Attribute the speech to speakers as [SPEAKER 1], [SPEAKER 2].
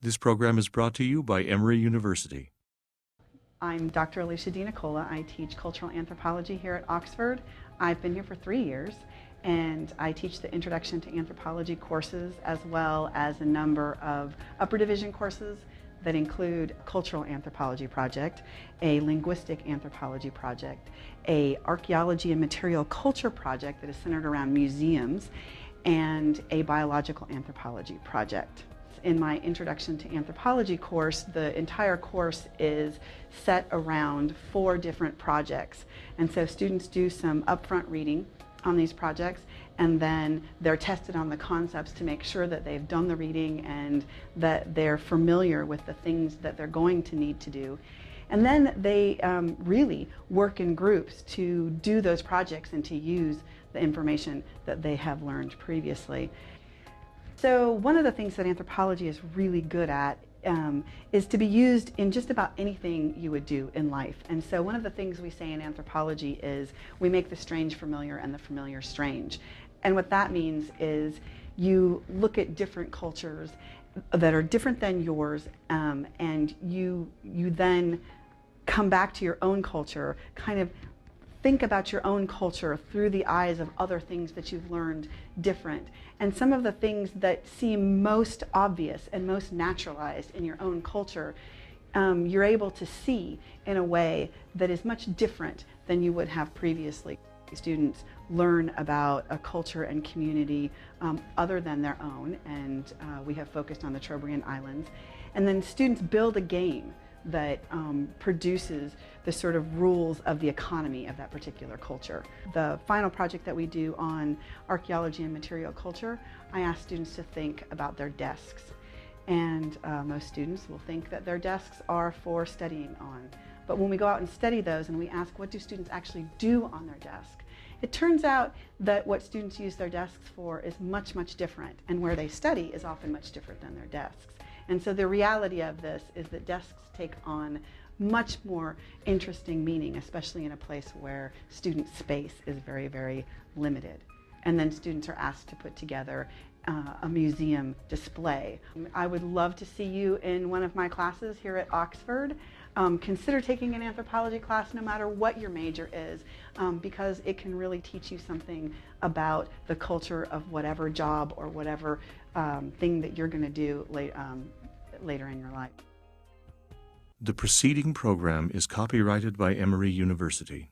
[SPEAKER 1] This program is brought to you by Emory University.
[SPEAKER 2] I'm Dr. Alicia DeNicola. I teach cultural anthropology here at Oxford. I've been here for 3 years, and I teach the Introduction to Anthropology courses as well as a number of upper division courses that include a cultural anthropology project, a linguistic anthropology project, a archaeology and material culture project that is centered around museums, and a biological anthropology project. In my Introduction to Anthropology course, the entire course is set around 4 different projects. And so students do some upfront reading on these projects, and then they're tested on the concepts to make sure that they've done the reading and that they're familiar with the things that they're going to need to do. And then they really work in groups to do those projects and to use the information that they have learned previously. So one of the things that anthropology is really good at is to be used in just about anything you would do in life. And so one of the things we say in anthropology is we make the strange familiar and the familiar strange. And what that means is you look at different cultures that are different than yours, and you then come back to your own culture, kind of think about your own culture through the eyes of other things that you've learned different. And some of the things that seem most obvious and most naturalized in your own culture, you're able to see in a way that is much different than you would have previously. Students learn about a culture and community other than their own, and we have focused on the Trobriand Islands. And then students build a game that produces the sort of rules of the economy of that particular culture. The final project that we do on archaeology and material culture, I ask students to think about their desks. And most students will think that their desks are for studying on. But when we go out and study those and we ask what do students actually do on their desk, it turns out that what students use their desks for is much, much different, and where they study is often much different than their desks. And so the reality of this is that desks take on much more interesting meaning, especially in a place where student space is very, very limited. And then students are asked to put together a museum display. I would love to see you in one of my classes here at Oxford. Consider taking an anthropology class no matter what your major is, because it can really teach you something about the culture of whatever job or whatever thing that you're going to do later in your life.
[SPEAKER 1] The preceding program is copyrighted by Emory University.